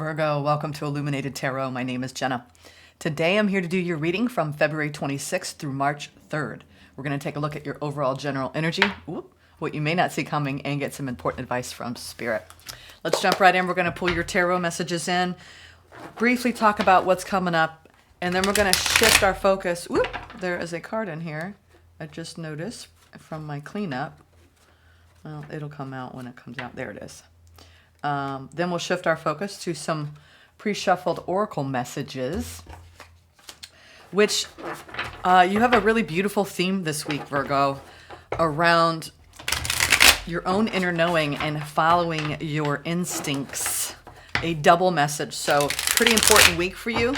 Virgo, welcome to Illuminated Tarot. My name is Jenna. Today I'm here to do your reading from February 26th through March 3rd. We're going to take a look at your overall general energy, what you may not see coming, and get some important advice from Spirit. Let's jump right in. We're going to pull your tarot messages in, briefly talk about what's coming up, and then we're going to shift our focus. There is a card in here I just noticed from my cleanup. Well, it'll come out when it comes out. There it is. Then we'll shift our focus to some pre-shuffled oracle messages, which you have a really beautiful theme this week, Virgo, around your own inner knowing and following your instincts. A double message. So pretty important week for you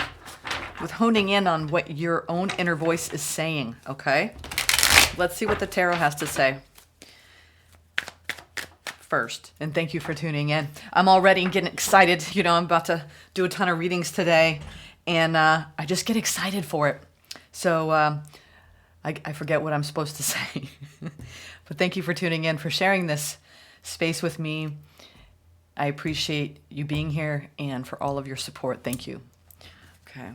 with honing in on what your own inner voice is saying, okay? Let's see what the tarot has to say first, and thank you for tuning in. I'm already getting excited. I'm about to do a ton of readings today, and I just get excited for it. So I forget what I'm supposed to say. But thank you for tuning in, for sharing this space with me. I appreciate you being here and for all of your support. Thank you. Okay.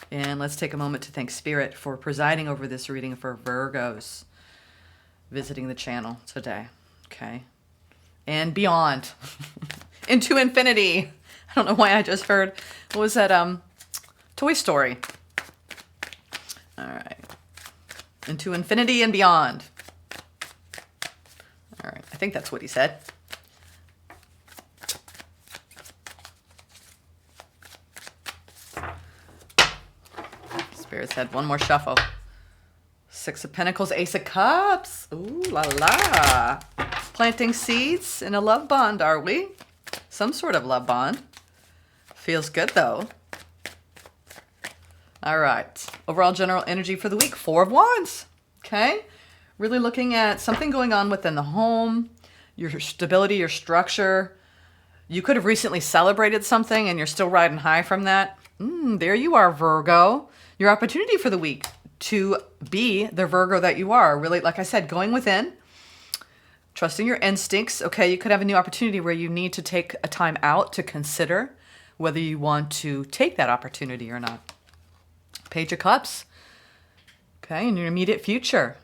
And let's take a moment to thank Spirit for presiding over this reading for Virgos visiting the channel today. Okay. And beyond. Into infinity. I don't know why I just heard. What was that? Toy Story. All right. Into infinity and beyond. All right. I think that's what he said. Spirit said one more shuffle. Six of Pentacles, Ace of Cups. Ooh la la. Planting seeds in a love bond, are we? Some sort of love bond. Feels good, though. All right. Overall general energy for the week, Four of Wands. Okay? Really looking at something going on within the home, your stability, your structure. You could have recently celebrated something and you're still riding high from that. There you are, Virgo. Your opportunity for the week to be the Virgo that you are. Really, like I said, going within. Trusting your instincts. Okay, you could have a new opportunity where you need to take a time out to consider whether you want to take that opportunity or not. Page of Cups. Okay, in your immediate future.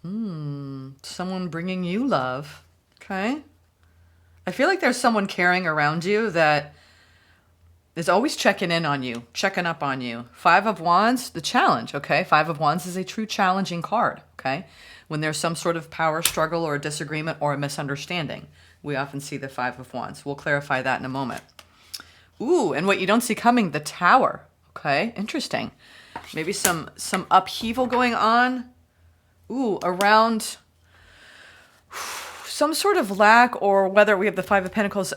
Someone bringing you love. Okay. I feel like there's someone caring around you that is always checking in on you, checking up on you. Five of Wands, the challenge, okay? Five of Wands is a true challenging card, okay? When there's some sort of power struggle or a disagreement or a misunderstanding, we often see the Five of Wands. We'll clarify that in a moment. Ooh, and what you don't see coming, the Tower, okay? Interesting. Maybe some upheaval going on. Ooh, around some sort of lack, or whether we have the Five of Pentacles,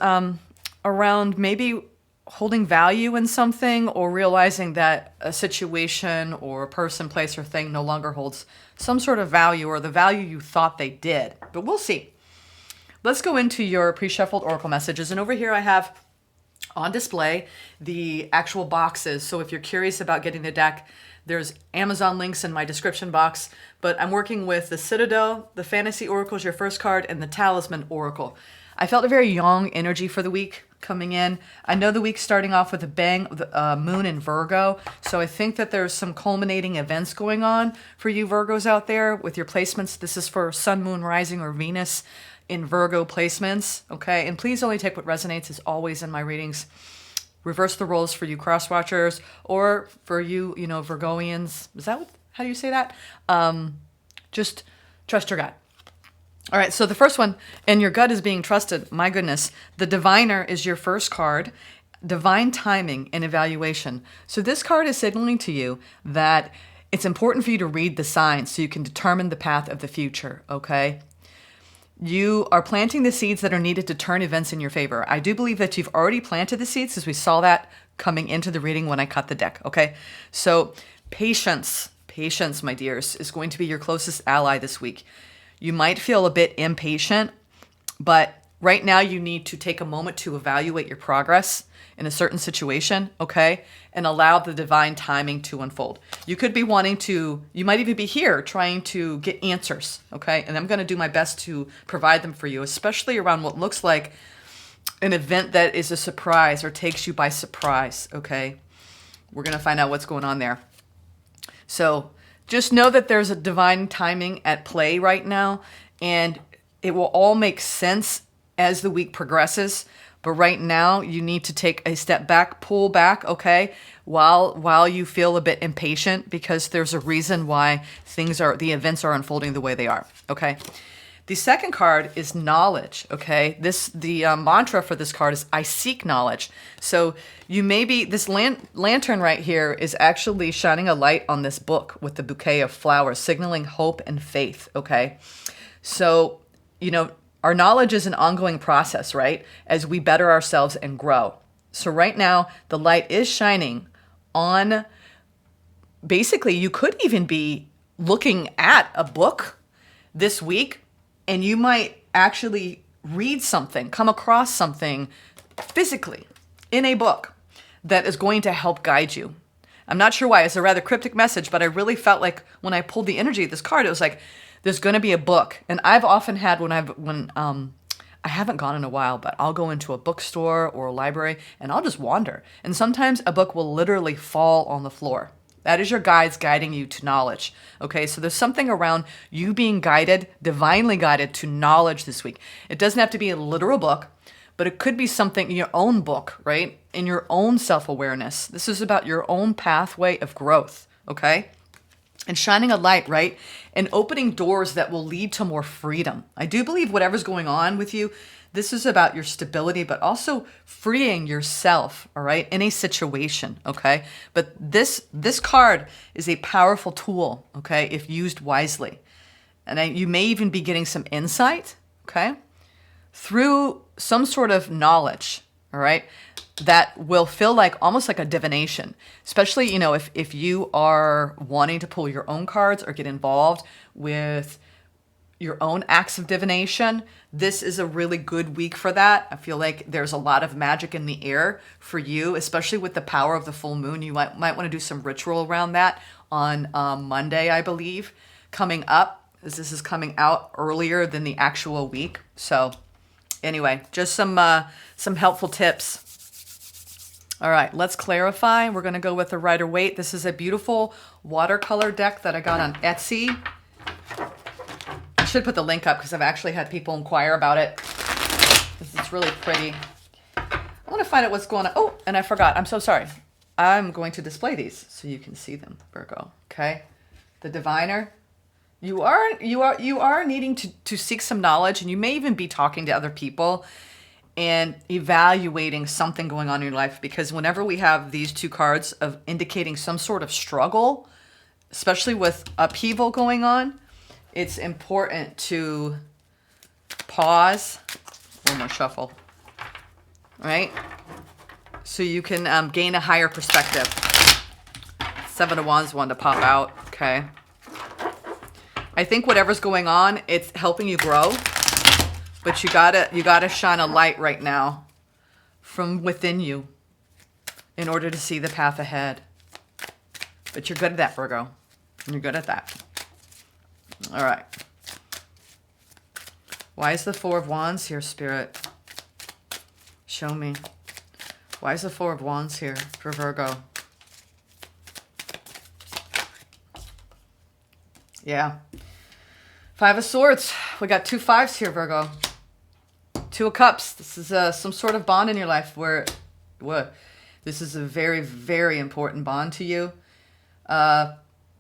around maybe holding value in something, or realizing that a situation or a person, place, or thing no longer holds some sort of value, or the value you thought they did. But we'll see. Let's go into your pre-shuffled oracle messages. And over here I have on display the actual boxes. So if you're curious about getting the deck, there's Amazon links in my description box. But I'm working with the Citadel, the Fantasy Oracle is your first card, and the Talisman Oracle. I felt a very yang energy for the week coming in. I know the week's starting off with a bang, moon in Virgo. So I think that there's some culminating events going on for you Virgos out there with your placements. This is for Sun, Moon, Rising, or Venus in Virgo placements. Okay. And please only take what resonates, as always in my readings. Reverse the roles for you cross watchers, or for you, Virgoians. Is that how do you say that? Just trust your gut. All right, so the first one, and your gut is being trusted. My goodness. The Diviner is your first card. Divine timing and evaluation. So this card is signaling to you that it's important for you to read the signs so you can determine the path of the future, okay? You are planting the seeds that are needed to turn events in your favor. I do believe that you've already planted the seeds, as we saw that coming into the reading when I cut the deck, okay? So patience, my dears, is going to be your closest ally this week. You might feel a bit impatient, but right now you need to take a moment to evaluate your progress in a certain situation, okay? And allow the divine timing to unfold. You could be you might even be here trying to get answers, okay? And I'm going to do my best to provide them for you, especially around what looks like an event that is a surprise or takes you by surprise, okay? We're going to find out what's going on there. So just know that there's a divine timing at play right now, and it will all make sense as the week progresses. But right now, you need to take a step back, pull back, okay, while you feel a bit impatient, because there's a reason why the events are unfolding the way they are, okay? The second card is knowledge, okay? The mantra for this card is I seek knowledge. So this lantern right here is actually shining a light on this book with the bouquet of flowers, signaling hope and faith, okay? So, our knowledge is an ongoing process, right? As we better ourselves and grow. So right now, the light is shining on, basically, you could even be looking at a book this week, and you might actually read something, come across something physically in a book that is going to help guide you. I'm not sure why. It's a rather cryptic message, but I really felt like when I pulled the energy of this card, it was like, there's going to be a book. And I've often had when I haven't gone in a while, but I'll go into a bookstore or a library and I'll just wander. And sometimes a book will literally fall on the floor. That is your guides guiding you to knowledge. Okay, so there's something around you being guided, divinely guided to knowledge this week. It doesn't have to be a literal book, but it could be something in your own book, right? In your own self-awareness. This is about your own pathway of growth, okay? And shining a light, right? And opening doors that will lead to more freedom. I do believe whatever's going on with you, this is about your stability, but also freeing yourself, all right, in a situation, okay? But this card is a powerful tool, okay, if used wisely. And you may even be getting some insight, okay, through some sort of knowledge, all right, that will feel like almost like a divination, especially, if you are wanting to pull your own cards or get involved with your own acts of divination. This is a really good week for that. I feel like there's a lot of magic in the air for you, especially with the power of the full moon. You might want to do some ritual around that on Monday, I believe, coming up, as this is coming out earlier than the actual week. So anyway, just some helpful tips. All right, let's clarify. We're going to go with the Rider-Waite. This is a beautiful watercolor deck that I got on Etsy. I should put the link up because I've actually had people inquire about it. It's really pretty. I want to find out what's going on. Oh, and I forgot. I'm so sorry. I'm going to display these so you can see them, Virgo. Okay, the Diviner. You are needing to seek some knowledge, and you may even be talking to other people and evaluating something going on in your life, because whenever we have these two cards of indicating some sort of struggle, especially with upheaval going on, it's important to pause. One more shuffle, right? So you can gain a higher perspective. Seven of Wands wanted to pop out, okay? I think whatever's going on, it's helping you grow. But you gotta shine a light right now from within you in order to see the path ahead. But you're good at that, Virgo. You're good at that. All right. Why is the Four of Wands here, Spirit? Show me. Why is the Four of Wands here for Virgo? Yeah. Five of Swords. We got two fives here, Virgo. Two of Cups. This is some sort of bond in your life where this is a very, very important bond to you.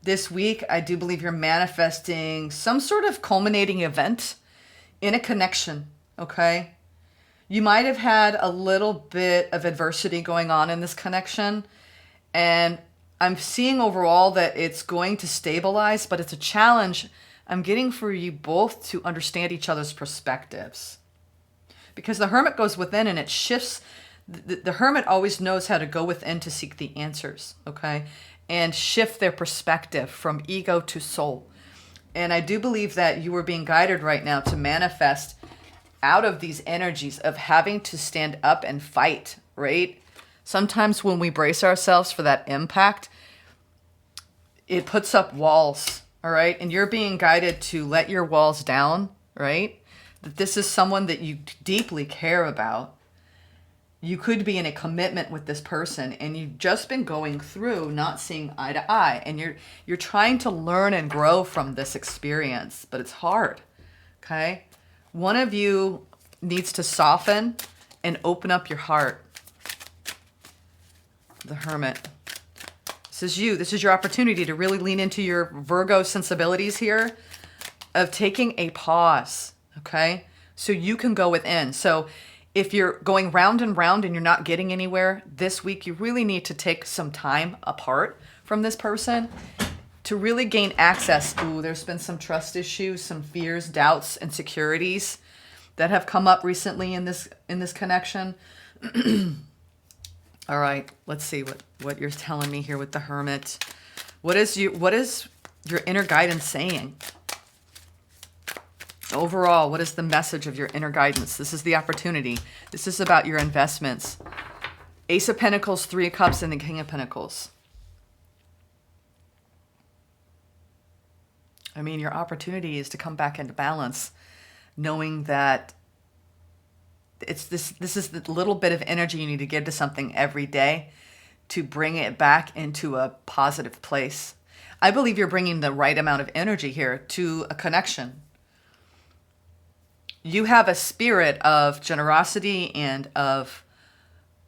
This week, I do believe you're manifesting some sort of culminating event in a connection, okay? You might have had a little bit of adversity going on in this connection, and I'm seeing overall that it's going to stabilize, but it's a challenge I'm getting for you both to understand each other's perspectives. Because the Hermit goes within and it shifts. The Hermit always knows how to go within to seek the answers, okay? And shift their perspective from ego to soul. And I do believe that you are being guided right now to manifest out of these energies of having to stand up and fight, right? Sometimes when we brace ourselves for that impact, it puts up walls, all right? And you're being guided to let your walls down, right? That this is someone that you deeply care about. You could be in a commitment with this person and you've just been going through not seeing eye to eye, and you're trying to learn and grow from this experience, but it's hard. Okay? One of you needs to soften and open up your heart. The Hermit. This is you. This is your opportunity to really lean into your Virgo sensibilities here of taking a pause, okay? So you can go within. So if you're going round and round and you're not getting anywhere this week, you really need to take some time apart from this person to really gain access. Ooh, there's been some trust issues, some fears, doubts, insecurities that have come up recently in this connection. All right, let's see what you're telling me here with the Hermit. What is your inner guidance saying? Overall, what is the message of your inner guidance? This is the opportunity. This is about your investments. Ace of Pentacles, Three of Cups, and the King of Pentacles. I mean, your opportunity is to come back into balance, knowing that this is the little bit of energy you need to give to something every day to bring it back into a positive place. I believe you're bringing the right amount of energy here to a connection. You have a spirit of generosity and of,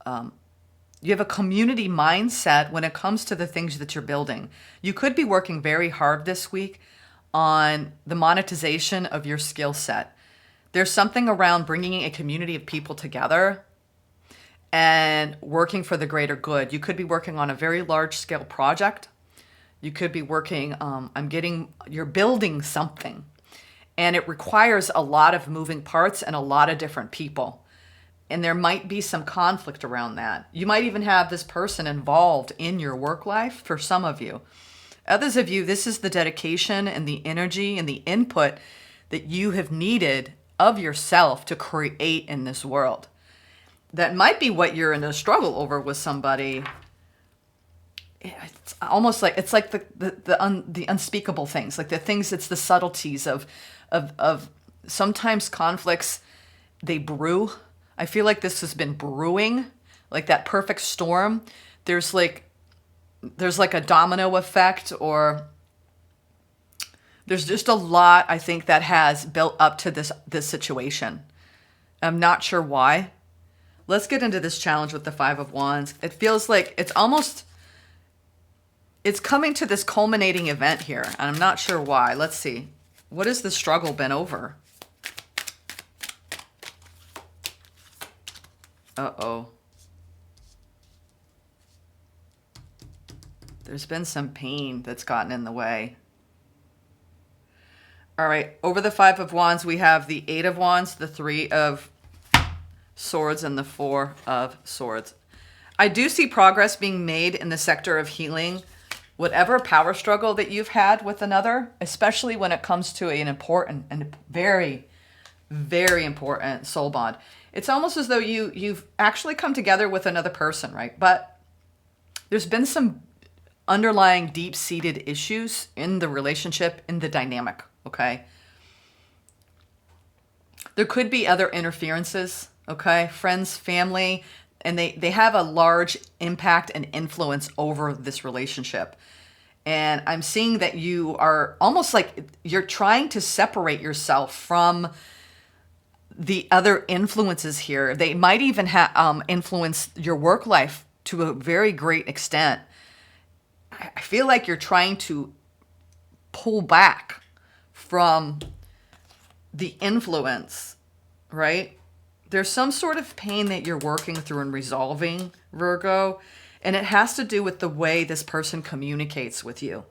you have a community mindset when it comes to the things that you're building. You could be working very hard this week on the monetization of your skill set. There's something around bringing a community of people together and working for the greater good. You could be working on a very large scale project. You could be working, you're building something. And it requires a lot of moving parts and a lot of different people. And there might be some conflict around that. You might even have this person involved in your work life for some of you. Others of you, this is the dedication and the energy and the input that you have needed of yourself to create in this world. That might be what you're in a struggle over with somebody. It's almost like, it's like the unspeakable things, like the things, it's the subtleties of sometimes conflicts, they brew. I feel like this has been brewing, like that perfect storm. There's like a domino effect, or there's just a lot, I think, that has built up to this situation. I'm not sure why. Let's get into this challenge with the Five of Wands. It feels like it's coming to this culminating event here, and I'm not sure why. Let's see. What has the struggle been over? Uh-oh. There's been some pain that's gotten in the way. All right, over the Five of Wands, we have the Eight of Wands, the Three of Swords, and the Four of Swords. I do see progress being made in the sector of healing. Whatever power struggle that you've had with another, especially when it comes to an important and very, very important soul bond. It's almost as though you've actually come together with another person, right? But there's been some underlying deep-seated issues in the relationship, in the dynamic, okay? There could be other interferences, okay? Friends, family, and they have a large impact and influence over this relationship. And I'm seeing that you are almost like you're trying to separate yourself from the other influences here. They might even influence your work life to a very great extent. I feel like you're trying to pull back from the influence, right? There's some sort of pain that you're working through and resolving, Virgo, and it has to do with the way this person communicates with you.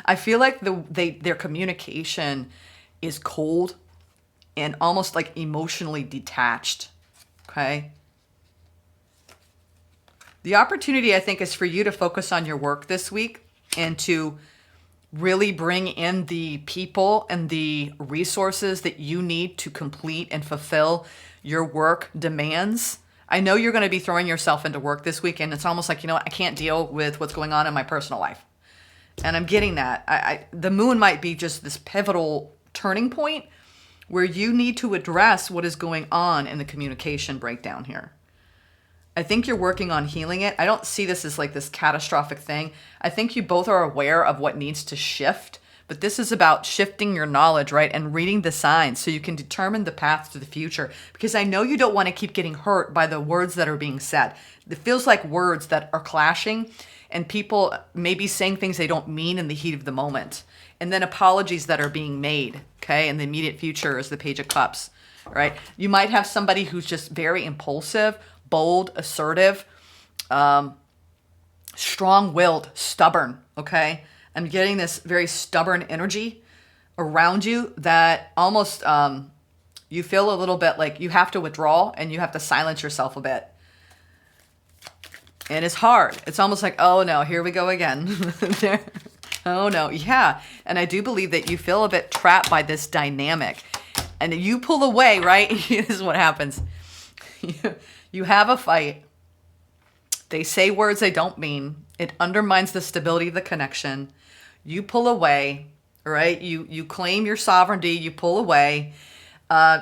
I feel like their communication is cold and almost like emotionally detached, okay? The opportunity, I think, is for you to focus on your work this week and to really bring in the people and the resources that you need to complete and fulfill your work demands. I know you're going to be throwing yourself into work this week, and it's almost like, you know what, I can't deal with what's going on in my personal life. And I'm getting that. The moon might be just this pivotal turning point where you need to address what is going on in the communication breakdown here. I think you're working on healing it. I don't see this as like this catastrophic thing. I think you both are aware of what needs to shift, but this is about shifting your knowledge, right? And reading the signs so you can determine the path to the future. Because I know you don't want to keep getting hurt by the words that are being said. It feels like words that are clashing and people maybe saying things they don't mean in the heat of the moment. And then apologies that are being made, okay? In the immediate future is the Page of Cups, right? You might have somebody who's just very impulsive, bold, assertive, strong-willed, stubborn, okay? I'm getting this very stubborn energy around you that almost you feel a little bit like you have to withdraw and you have to silence yourself a bit. And it's hard. It's almost like, oh no, here we go again. Oh no, yeah. And I do believe that you feel a bit trapped by this dynamic. And you pull away, right? This is what happens. You have a fight. They say words they don't mean. It undermines the stability of the connection. You pull away, right? You claim your sovereignty. You pull away.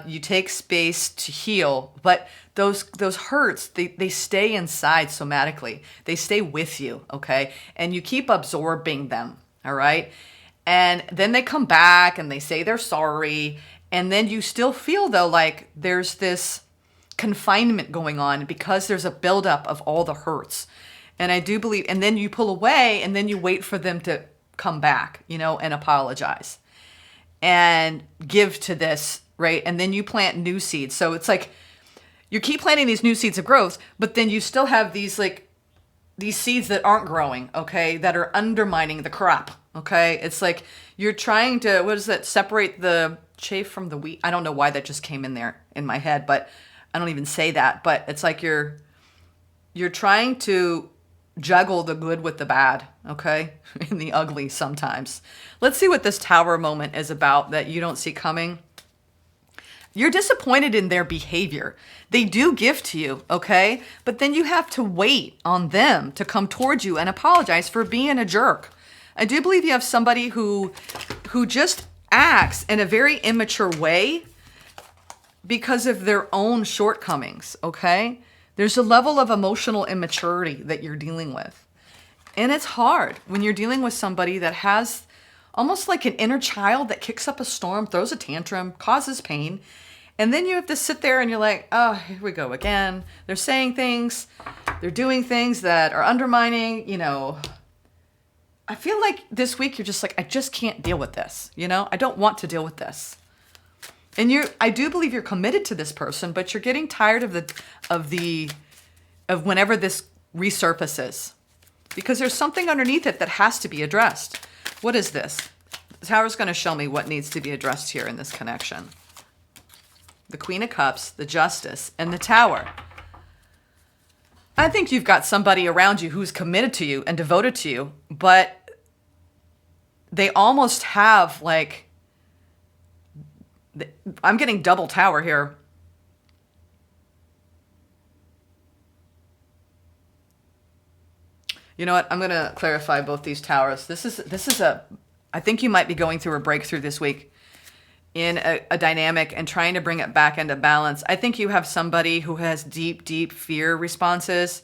You take space to heal. But those hurts, they stay inside somatically. They stay with you, okay? And you keep absorbing them, all right? And then they come back and they say they're sorry. And then you still feel, though, like there's this confinement going on because there's a buildup of all the hurts. And I do believe, and then you pull away and then you wait for them to come back, and apologize and give to this, right? And then you plant new seeds. So it's like you keep planting these new seeds of growth, but then you still have these seeds that aren't growing, okay, that are undermining the crop, okay? It's like you're trying to, what is that, separate the chaff from the wheat? I don't know why that just came in there in my head, but I don't even say that. But it's like you're trying to juggle the good with the bad, okay, and the ugly sometimes. Let's see what this Tower moment is about that you don't see coming. You're disappointed in their behavior. They do give to you, okay? But then you have to wait on them to come towards you and apologize for being a jerk. I do believe you have somebody who just acts in a very immature way because of their own shortcomings, okay? There's a level of emotional immaturity that you're dealing with. And it's hard when you're dealing with somebody that has almost like an inner child that kicks up a storm, throws a tantrum, causes pain. And then you have to sit there and you're like, oh, here we go again. They're saying things, they're doing things that are undermining, I feel like this week you're just like, I just can't deal with this. I don't want to deal with this. And I do believe you're committed to this person, but you're getting tired of whenever this resurfaces, because there's something underneath it that has to be addressed. What is this? The Tower's going to show me what needs to be addressed here in this connection. The Queen of Cups, the Justice, and the Tower. I think you've got somebody around you who's committed to you and devoted to you, but they almost have I'm getting double Tower here. You know what? I'm going to clarify both these Towers. This is I think you might be going through a breakthrough this week in a dynamic and trying to bring it back into balance. I think you have somebody who has deep, deep fear responses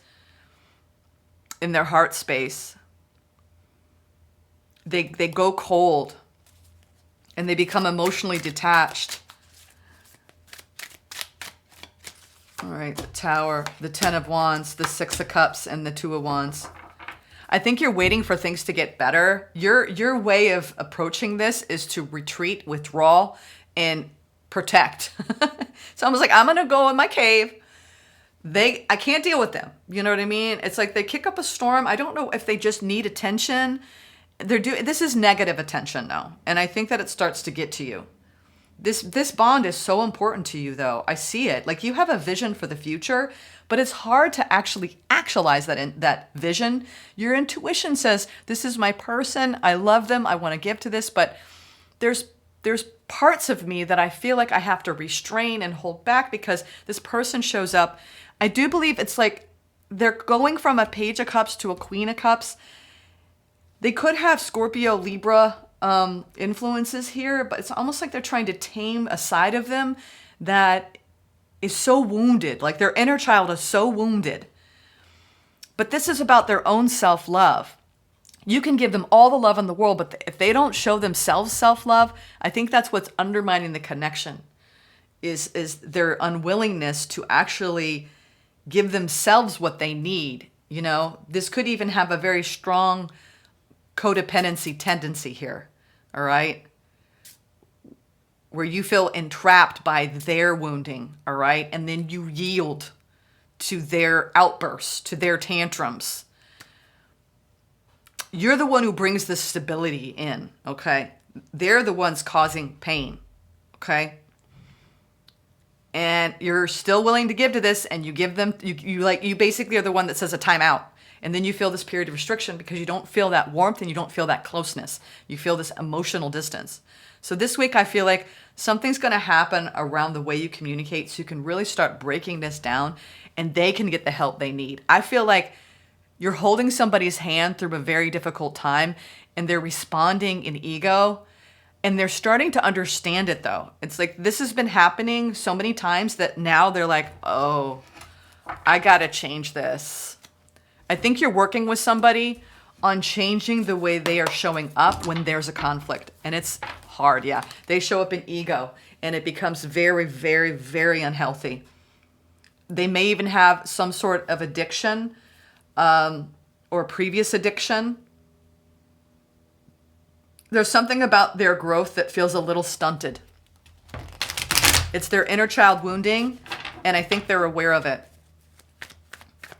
in their heart space. They go cold and they become emotionally detached. All right, the Tower, the Ten of Wands, the Six of Cups, and the Two of Wands. I think you're waiting for things to get better. Your way of approaching this is to retreat, withdraw, and protect. It's almost like, I'm going to go in my cave. I can't deal with them. You know what I mean? It's like they kick up a storm. I don't know if they just need attention. This is negative attention now. And I think that it starts to get to you. This bond is so important to you, though. I see it. Like, you have a vision for the future, but it's hard to actually actualize that vision. Your intuition says, this is my person. I love them. I want to give to this. But there's parts of me that I feel like I have to restrain and hold back because this person shows up. I do believe it's like they're going from a Page of Cups to a Queen of Cups. They could have Scorpio, Libra influences here, but it's almost like they're trying to tame a side of them that is so wounded. Like their inner child is so wounded. But this is about their own self-love. You can give them all the love in the world, but if they don't show themselves self-love, I think that's what's undermining the connection, is their unwillingness to actually give themselves what they need. You know, this could even have a very strong codependency tendency here, all right? Where you feel entrapped by their wounding, all right? And then you yield to their outbursts, to their tantrums. You're the one who brings the stability in, okay? They're the ones causing pain, okay? And you're still willing to give to this, and you give them, you basically are the one that says a timeout. And then you feel this period of restriction because you don't feel that warmth and you don't feel that closeness. You feel this emotional distance. So this week, I feel like something's going to happen around the way you communicate so you can really start breaking this down and they can get the help they need. I feel like you're holding somebody's hand through a very difficult time and they're responding in ego and they're starting to understand it though. It's like this has been happening so many times that now they're like, oh, I got to change this. I think you're working with somebody on changing the way they are showing up when there's a conflict. And it's hard, yeah. They show up in ego and it becomes very, very, very unhealthy. They may even have some sort of addiction or previous addiction. There's something about their growth that feels a little stunted. It's their inner child wounding, and I think they're aware of it.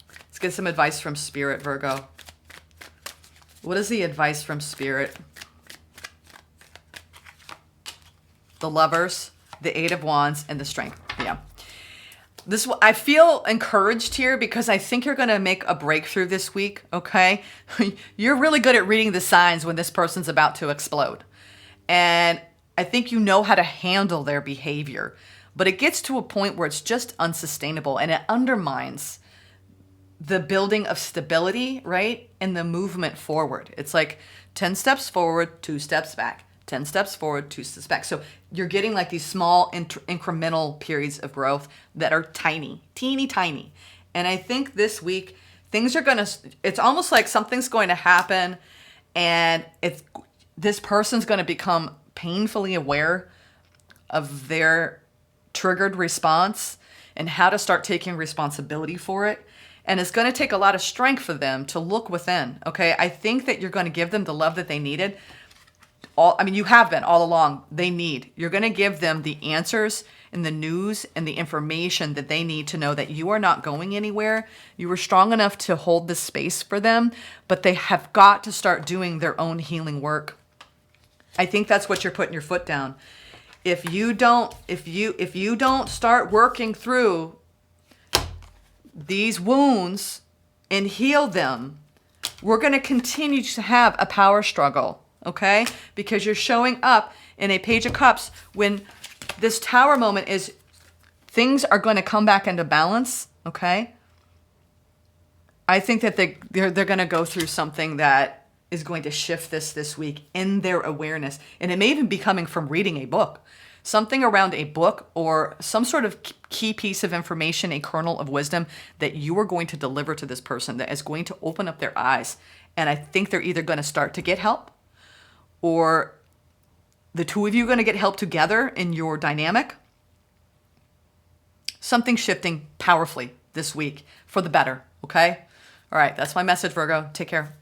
Let's get some advice from Spirit, Virgo. What is the advice from Spirit? The Lovers, the Eight of Wands, and the Strength. Yeah. I feel encouraged here because I think you're going to make a breakthrough this week, okay? You're really good at reading the signs when this person's about to explode. And I think you know how to handle their behavior. But it gets to a point where it's just unsustainable and it undermines the building of stability, right? And the movement forward. It's like 10 steps forward, 2 steps back. 10 steps forward, 2 steps back. So you're getting like these small incremental periods of growth that are tiny, teeny tiny. And I think this week things are going to, it's almost like something's going to happen and this person's going to become painfully aware of their triggered response and how to start taking responsibility for it. And it's going to take a lot of strength for them to look within, okay? I think that you're going to give them the love that they needed. You have been all along. They need. You're going to give them the answers and the news and the information that they need to know that you are not going anywhere. You were strong enough to hold this space for them, but they have got to start doing their own healing work. I think that's what you're putting your foot down. If you don't start working through these wounds and heal them, we're going to continue to have a power struggle. Okay? Because you're showing up in a Page of Cups when this Tower moment is things are going to come back into balance. Okay? I think that they're going to go through something that is going to shift this week in their awareness. And it may even be coming from reading a book. Something around a book or some sort of key piece of information, a kernel of wisdom that you are going to deliver to this person that is going to open up their eyes. And I think they're either going to start to get help or the two of you are going to get help together in your dynamic. Something shifting powerfully this week for the better, okay? All right, that's my message, Virgo. Take care.